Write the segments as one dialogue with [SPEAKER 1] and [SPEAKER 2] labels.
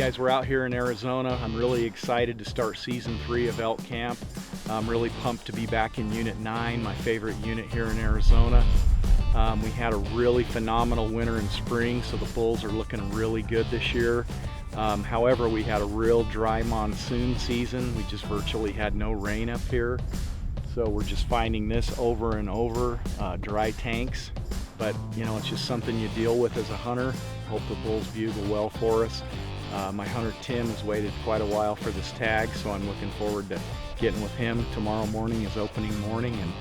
[SPEAKER 1] guys, we're out here in Arizona. I'm really excited to start season 3 of elk camp. I'm really pumped to be back in Unit 9, my favorite unit here in Arizona. We had a really phenomenal winter and spring, so the bulls are looking really good this year. However, we had a real dry monsoon season. We just virtually had no rain up here. So we're just finding this over and over, dry tanks. But you know, it's just something you deal with as a hunter. Hope the bulls bugle well for us. My hunter Tim has waited quite a while for this tag, so I'm looking forward to getting with him. Tomorrow morning is opening morning, and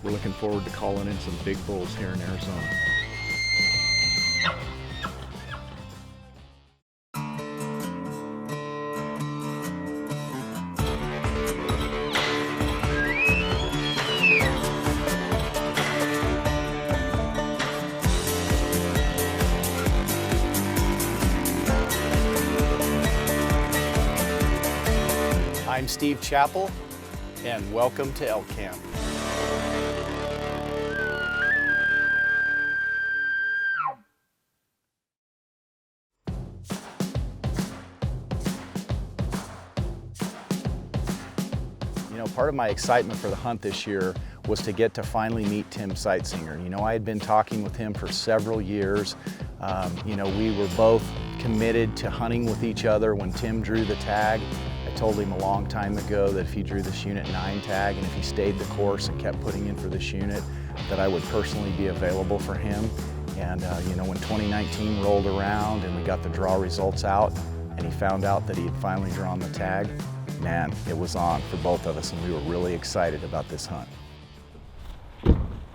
[SPEAKER 1] we're looking forward to calling in some big bulls here in Arizona. I'm Steve Chappell, and welcome to elk camp. You know, part of my excitement for the hunt this year was to get to finally meet Tim Sightzinger. You know, I had been talking with him for several years. You know, we were both committed to hunting with each other when Tim drew the tag. I told him a long time ago that if he drew this Unit 9 tag and if he stayed the course and kept putting in for this unit, that I would personally be available for him. And you know, when 2019 rolled around and we got the draw results out and he found out that he had finally drawn the tag, man, it was on for both of us, and we were really excited about this hunt.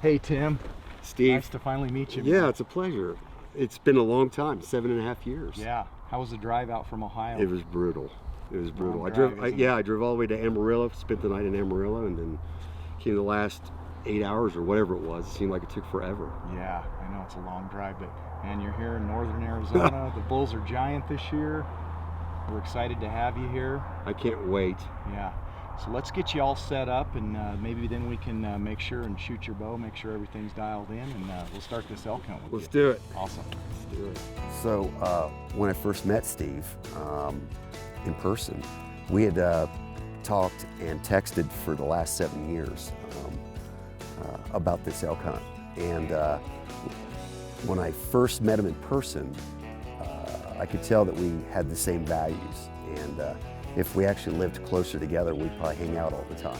[SPEAKER 1] Hey Tim.
[SPEAKER 2] Steve.
[SPEAKER 1] Nice to finally meet you.
[SPEAKER 2] Yeah, it's a pleasure. It's been a long time, 7.5 years.
[SPEAKER 1] Yeah. How was the drive out from Ohio?
[SPEAKER 2] It was brutal. It was brutal. I
[SPEAKER 1] Drive,
[SPEAKER 2] drove all the way to Amarillo, spent the night in Amarillo, and then came the last 8 hours or whatever it was. It seemed like it took forever.
[SPEAKER 1] Yeah, I know it's a long drive, but man, you're here in northern Arizona. The bulls are giant this year. We're excited to have you here.
[SPEAKER 2] I can't wait.
[SPEAKER 1] Yeah. So let's get you all set up, and maybe then we can make sure and shoot your bow, make sure everything's dialed in, and we'll start this elk hunt with you.
[SPEAKER 2] Let's do it.
[SPEAKER 1] Awesome.
[SPEAKER 2] Let's do it.
[SPEAKER 3] So when I first met Steve in person, we had talked and texted for the last 7 years about this elk hunt. And when I first met him in person, I could tell that we had the same values. And if we actually lived closer together, we'd probably hang out all the time.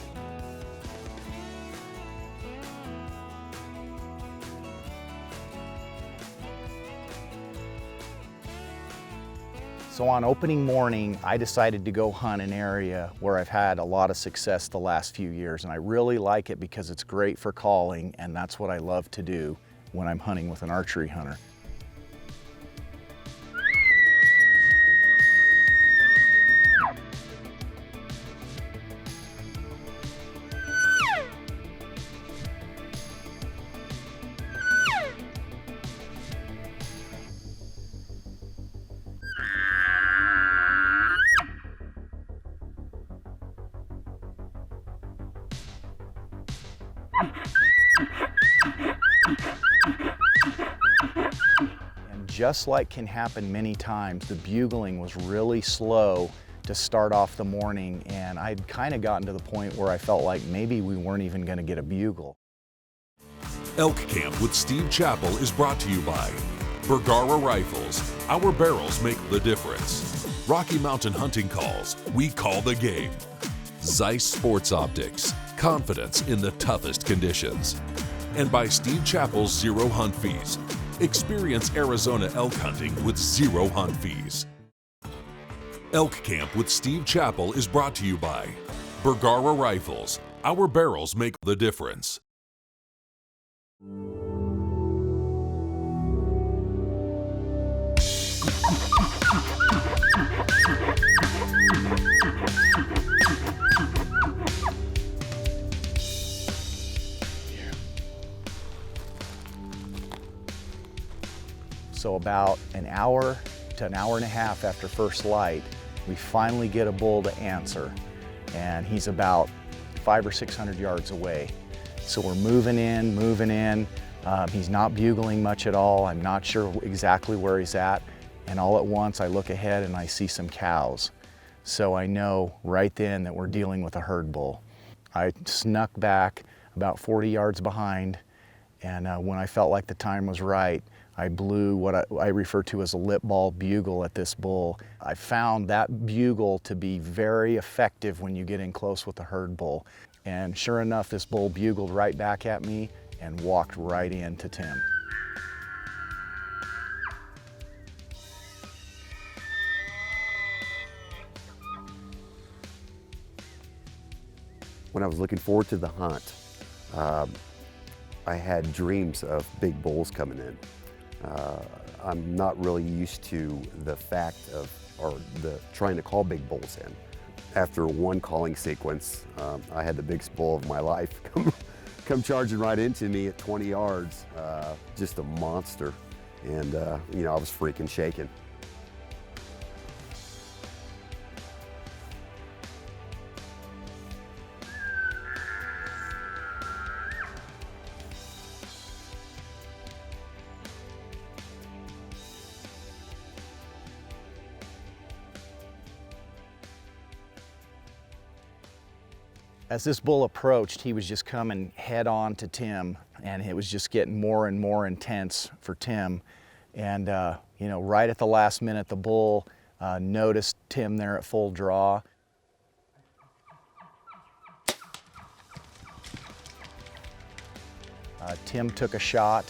[SPEAKER 1] So on opening morning, I decided to go hunt an area where I've had a lot of success the last few years, and I really like it because it's great for calling, and that's what I love to do when I'm hunting with an archery hunter. And just like can happen many times, the bugling was really slow to start off the morning, and I'd kind of gotten to the point where I felt like maybe we weren't even going to get a bugle.
[SPEAKER 4] Elk Camp with Steve Chappell is brought to you by Bergara Rifles. Our barrels make the difference. Rocky Mountain Hunting Calls. We call the game. Zeiss Sports Optics. Confidence in the toughest conditions. And by Steve Chappell's Zero Hunt Fees. Experience Arizona elk hunting with zero hunt fees. Elk Camp with Steve Chappell is brought to you by Bergara Rifles. Our barrels make the difference.
[SPEAKER 1] So about an hour to an hour and a half after first light, we finally get a bull to answer, and he's about 500 or 600 yards away. So we're moving in. He's not bugling much at all. I'm not sure exactly where he's at. and all at once I look ahead and I see some cows. So I know right then that we're dealing with a herd bull. I snuck back about 40 yards behind, and when I felt like the time was right, I blew what I refer to as a lip ball bugle at this bull. I found that bugle to be very effective when you get in close with a herd bull. And sure enough, this bull bugled right back at me and walked right into Tim.
[SPEAKER 3] When I was looking forward to the hunt, I had dreams of big bulls coming in. I'm not really used to the fact of, trying to call big bulls in. After one calling sequence, I had the biggest bull of my life come charging right into me at 20 yards, just a monster. And you know, I was freaking shaking.
[SPEAKER 1] As this bull approached, he was just coming head on to Tim, and it was just getting more and more intense for Tim. And you know, right at the last minute, the bull noticed Tim there at full draw. Tim took a shot,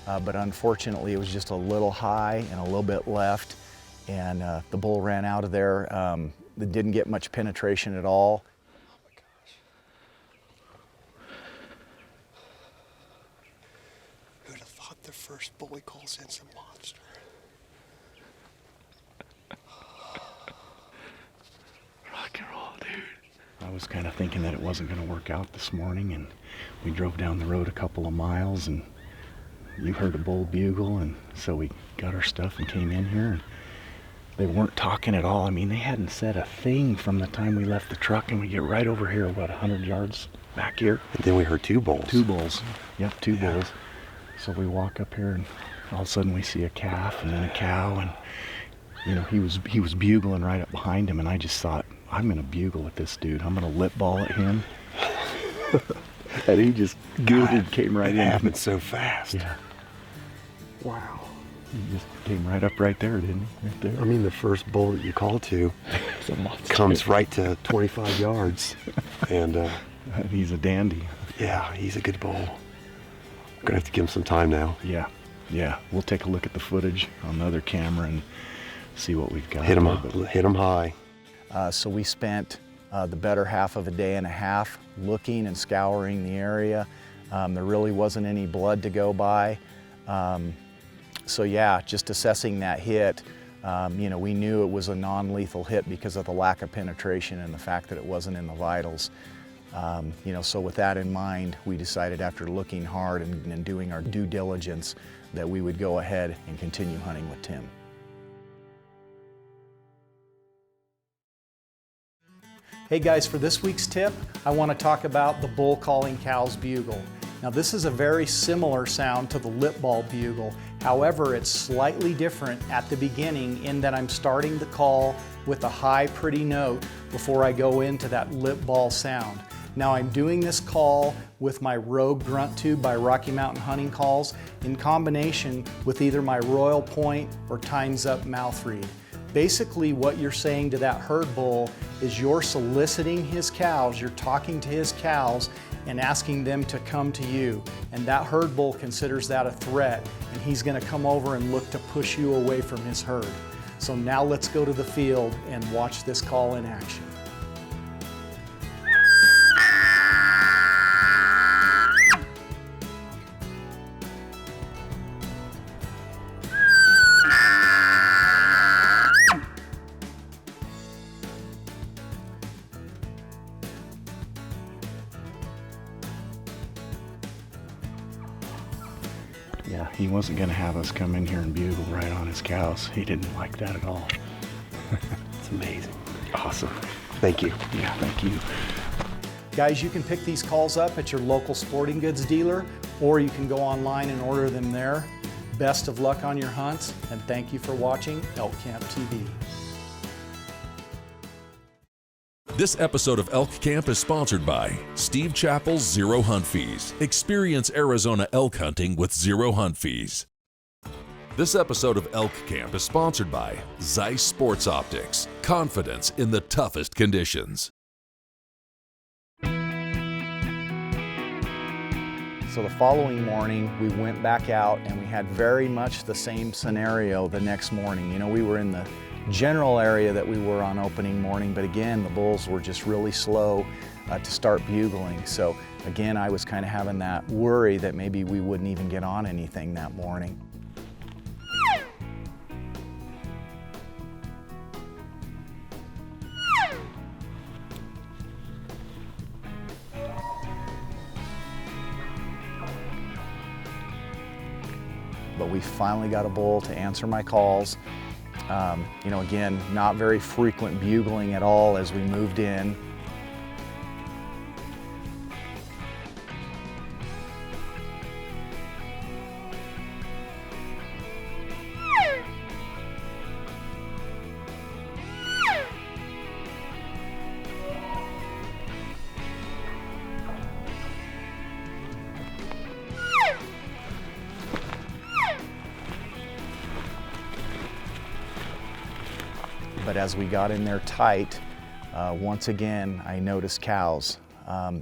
[SPEAKER 1] but unfortunately it was just a little high and a little bit left, and the bull ran out of there. It didn't get much penetration at all.
[SPEAKER 2] The first bull he calls in's a monster.
[SPEAKER 1] Rock and roll, dude. I was kind of thinking that it wasn't going to work out this morning, and we drove down the road a couple of miles, and you heard a bull bugle, and so we got our stuff and came in here, and they weren't talking at all. I mean, they hadn't said a thing from the time we left the truck, and we get right over here, what, 100 yards back here?
[SPEAKER 2] And then we heard two bulls.
[SPEAKER 1] Two bulls. Yep, two bulls. So we walk up here, and all of a sudden we see a calf and then a cow, and you know, he was bugling right up behind him, and I just thought, I'm gonna bugle at this dude. I'm gonna lip ball at him. And he just came right in.
[SPEAKER 2] It happened so fast.
[SPEAKER 1] Yeah. Wow. He just came right up right there, didn't he? Right there.
[SPEAKER 2] I mean, the first bull that you call to comes right to 25 yards, and
[SPEAKER 1] he's a dandy.
[SPEAKER 2] Yeah, he's a good bull. Gonna have to give him some time now.
[SPEAKER 1] Yeah, yeah. We'll take a look at the footage on the other camera and see what we've got.
[SPEAKER 2] Hit him high.
[SPEAKER 1] So we spent the better half of a day and a half looking and scouring the area. There really wasn't any blood to go by. So yeah, just assessing that hit, you know, we knew it was a non-lethal hit because of the lack of penetration and the fact that it wasn't in the vitals. You know, so with that in mind, we decided after looking hard and doing our due diligence that we would go ahead and continue hunting with Tim. Hey guys, for this week's tip, I want to talk about the bull calling cow's bugle. Now this is a very similar sound to the lip ball bugle. However, it's slightly different at the beginning in that I'm starting the call with a high, pretty note before I go into that lip ball sound. Now I'm doing this call with my Rogue Grunt Tube by Rocky Mountain Hunting Calls in combination with either my Royal Point or Time's Up mouth reed. Basically what you're saying to that herd bull is you're soliciting his cows, you're talking to his cows and asking them to come to you. And that herd bull considers that a threat, and he's gonna come over and look to push you away from his herd. So now let's go to the field and watch this call in action. Yeah, he wasn't going to have us come in here and bugle right on his cows. He didn't like that at all.
[SPEAKER 2] It's amazing.
[SPEAKER 1] Awesome.
[SPEAKER 2] Thank you.
[SPEAKER 1] Yeah, thank you. Guys, you can pick these calls up at your local sporting goods dealer, or you can go online and order them there. Best of luck on your hunts, and thank you for watching Elk Camp TV.
[SPEAKER 4] This episode of Elk Camp is sponsored by Steve Chappell's Zero Hunt Fees. Experience Arizona elk hunting with zero hunt fees. This episode of Elk Camp is sponsored by Zeiss Sports Optics. Confidence in the toughest conditions.
[SPEAKER 1] So the following morning, we went back out and we had very much the same scenario the next morning. You know, we were in the general area that we were on opening morning, but again, the bulls were just really slow to start bugling. So again, I was kind of having that worry that maybe we wouldn't even get on anything that morning. But we finally got a bull to answer my calls. You know, again, not very frequent bugling at all as we moved in. But as we got in there tight, once again, I noticed cows.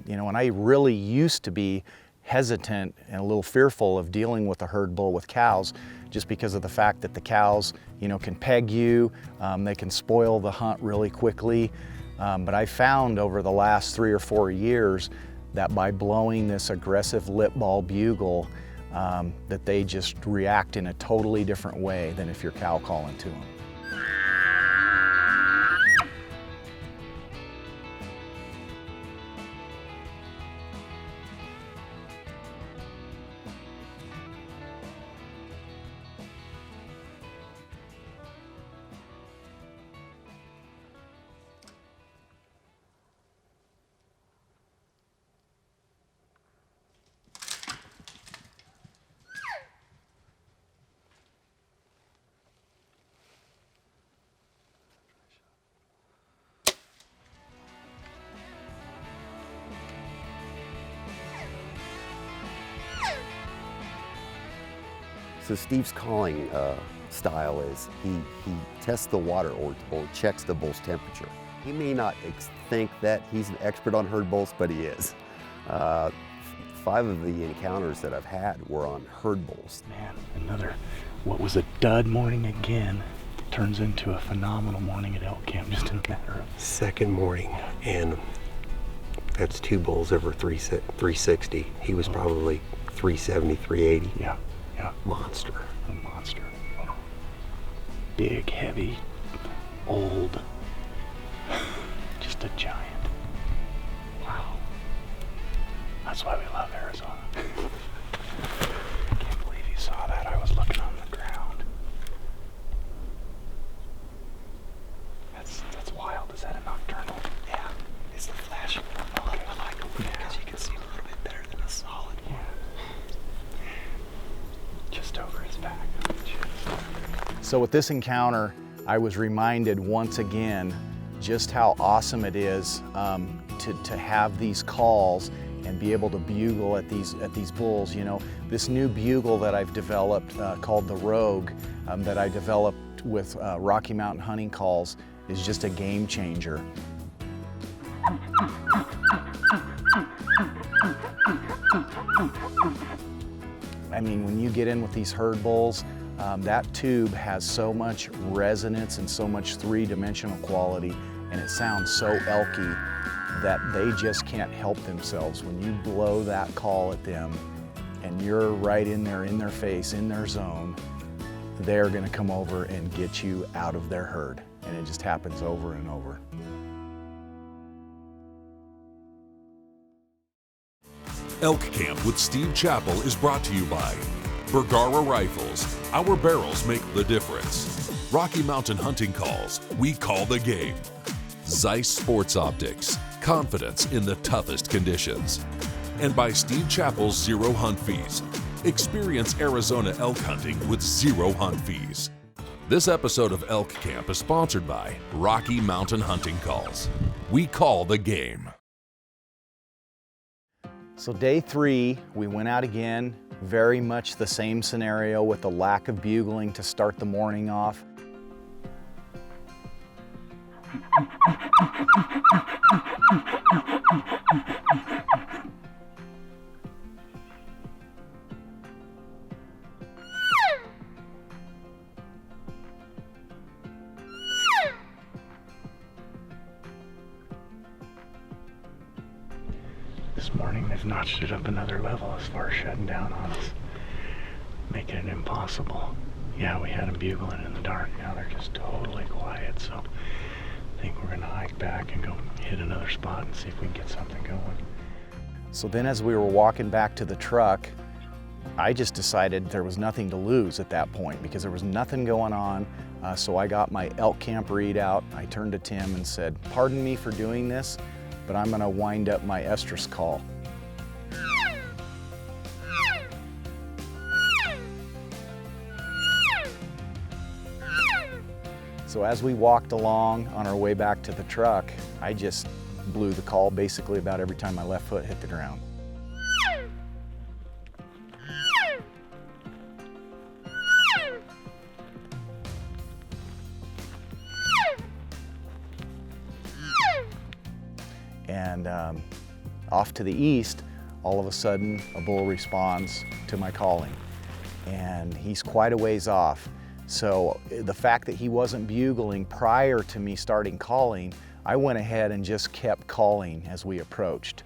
[SPEAKER 1] You know, and I really used to be hesitant and a little fearful of dealing with a herd bull with cows, just because of the fact that the cows, you know, can peg you, they can spoil the hunt really quickly. But I found over the last 3 or 4 years that by blowing this aggressive lip ball bugle, that they just react in a totally different way than if you're cow calling to them.
[SPEAKER 3] So Steve's calling style is he tests the water or checks the bull's temperature. He may not think that he's an expert on herd bulls, but he is. 5 of the encounters that I've had were on herd bulls.
[SPEAKER 1] Man, another, what was a dud morning again, turns into a phenomenal morning at elk camp just in a matter of...
[SPEAKER 2] Second morning, and that's 2 bulls over 360. He was probably 370, 380.
[SPEAKER 1] Yeah.
[SPEAKER 2] Monster.
[SPEAKER 1] A monster. Big, heavy, old, just a giant. Wow. That's why we love Arizona. I can't believe you saw that. I was looking on the ground. That's wild. Is that a nocturnal?
[SPEAKER 2] Yeah. It's the flashing. I like them because you can see a little bit better than a solid one.
[SPEAKER 1] Just over his back. So with this encounter, I was reminded once again just how awesome it is to have these calls and be able to bugle at these bulls. You know, this new bugle that I've developed called the Rogue, that I developed with Rocky Mountain Hunting Calls, is just a game changer. I mean, when you get in with these herd bulls, that tube has so much resonance and so much 3-dimensional quality, and it sounds so elky that they just can't help themselves. When you blow that call at them and you're right in there, in their face, in their zone, they're gonna come over and get you out of their herd. And it just happens over and over.
[SPEAKER 4] Elk Camp with Steve Chappell is brought to you by Bergara Rifles. Our barrels make the difference. Rocky Mountain Hunting Calls. We call the game. Zeiss Sports Optics. Confidence in the toughest conditions. And by Steve Chappell's Zero Hunt Fees. Experience Arizona elk hunting with zero hunt fees. This episode of Elk Camp is sponsored by Rocky Mountain Hunting Calls. We call the game.
[SPEAKER 1] So day 3, we went out again, very much the same scenario with the lack of bugling to start the morning off. This morning they've notched it up another level as far as shutting down on us, making it impossible. Yeah, we had them bugling in the dark. Now they're just totally quiet, so I think we're gonna hike back and go hit another spot and see if we can get something going. So then as we were walking back to the truck, I just decided there was nothing to lose at that point because there was nothing going on. So I got my elk camp readout. I turned to Tim and said, "Pardon me for doing this, but I'm gonna wind up my estrus call." So as we walked along on our way back to the truck, I just blew the call basically about every time my left foot hit the ground. And off to the east, all of a sudden, a bull responds to my calling. And he's quite a ways off. So the fact that he wasn't bugling prior to me starting calling, I went ahead and just kept calling as we approached.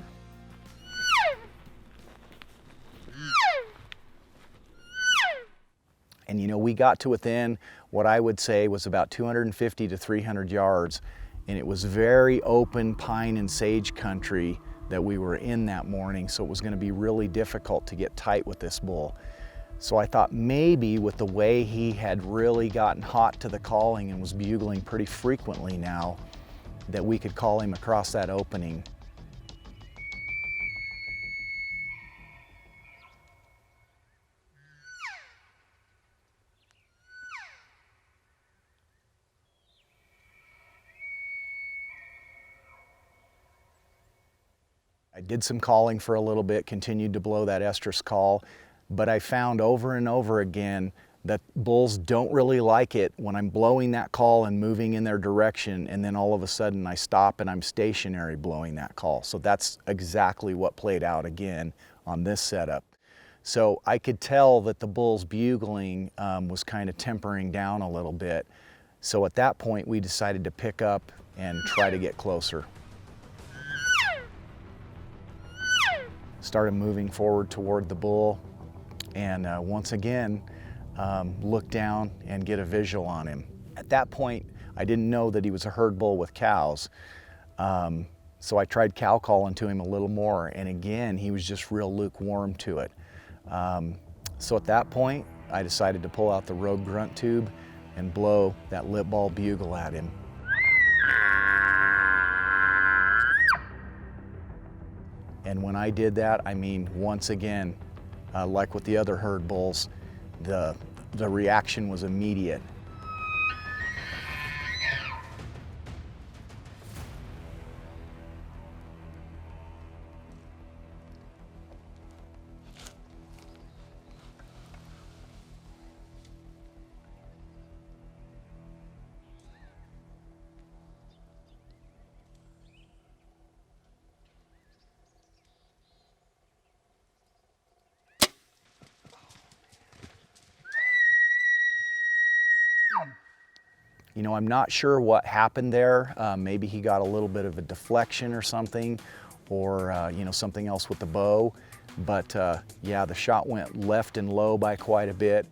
[SPEAKER 1] And you know, we got to within what I would say was about 250 to 300 yards, and it was very open pine and sage country that we were in that morning, so it was going to be really difficult to get tight with this bull. So I thought maybe with the way he had really gotten hot to the calling and was bugling pretty frequently now, that we could call him across that opening. I did some calling for a little bit, continued to blow that estrus call, but I found over and over again that bulls don't really like it when I'm blowing that call and moving in their direction, and then all of a sudden I stop and I'm stationary blowing that call. So that's exactly what played out again on this setup. So I could tell that the bull's bugling was kind of tempering down a little bit. So at that point we decided to pick up and try to get closer. Started moving forward toward the bull, and once again look down and get a visual on him. At that point, I didn't know that he was a herd bull with cows, so I tried cow calling to him a little more, and again, he was just real lukewarm to it. So at that point, I decided to pull out the Rogue grunt tube and blow that lip ball bugle at him. And when I did that, I mean, once again, like with the other herd bulls, the reaction was immediate. You know, I'm not sure what happened there. Maybe he got a little bit of a deflection or something, or you know, something else with the bow. But yeah, the shot went left and low by quite a bit.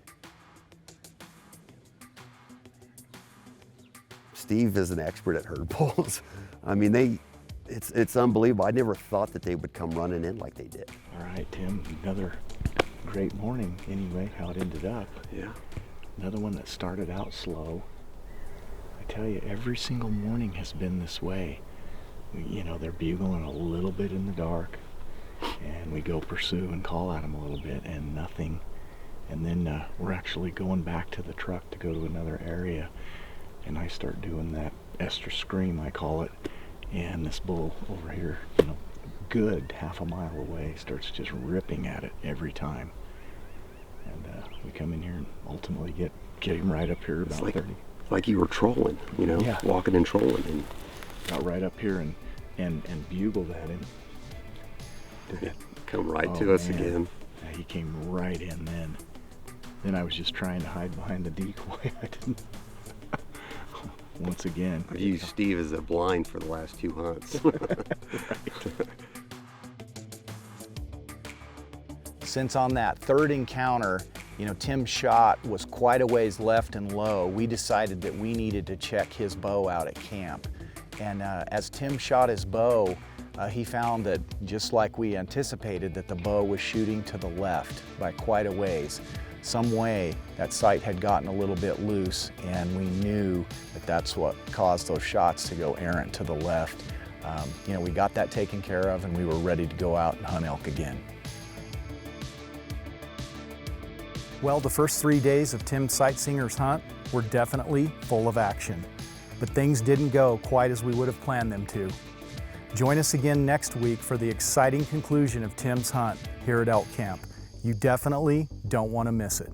[SPEAKER 3] Steve is an expert at herd bulls. I mean, it's unbelievable. I never thought that they would come running in like they did.
[SPEAKER 1] All right, Tim, another great morning anyway, how it ended up.
[SPEAKER 3] Yeah.
[SPEAKER 1] Another one that started out slow. I tell you, every single morning has been this way. You know, they're bugling a little bit in the dark, And we go pursue and call at him a little bit, and nothing. And then we're actually going back to the truck to go to another area, and I start doing that Esther scream, I call it, and this bull over here, you know, good half a mile away, starts just ripping at it every time. And we come in here and ultimately get him right up here about 30.
[SPEAKER 2] Like you were trolling, you know,
[SPEAKER 1] Yeah.
[SPEAKER 2] walking and trolling. And
[SPEAKER 1] Got right up here and bugled at him.
[SPEAKER 2] did it come right
[SPEAKER 1] Oh,
[SPEAKER 2] to us
[SPEAKER 1] man.
[SPEAKER 2] again.
[SPEAKER 1] Yeah, he came right in then. Then I was just trying to hide behind the decoy. I didn't. Once again.
[SPEAKER 2] I've used Steve as a blind for the last 2 hunts.
[SPEAKER 5] Since on that third encounter, you know, Tim's shot was quite a ways left and low, we decided that we needed to check his bow out at camp. And as Tim shot his bow, he found that, just like we anticipated, that the bow was shooting to the left by quite a ways. Some way that sight had gotten a little bit loose, and we knew that that's what caused those shots to go errant to the left. You know, we got that taken care of, and we were ready to go out and hunt elk again.
[SPEAKER 6] Well, the first 3 days of Tim Sightsinger's hunt were definitely full of action, but things didn't go quite as we would have planned them to. Join us again next week for the exciting conclusion of Tim's hunt here at Elk Camp. You definitely don't want to miss it.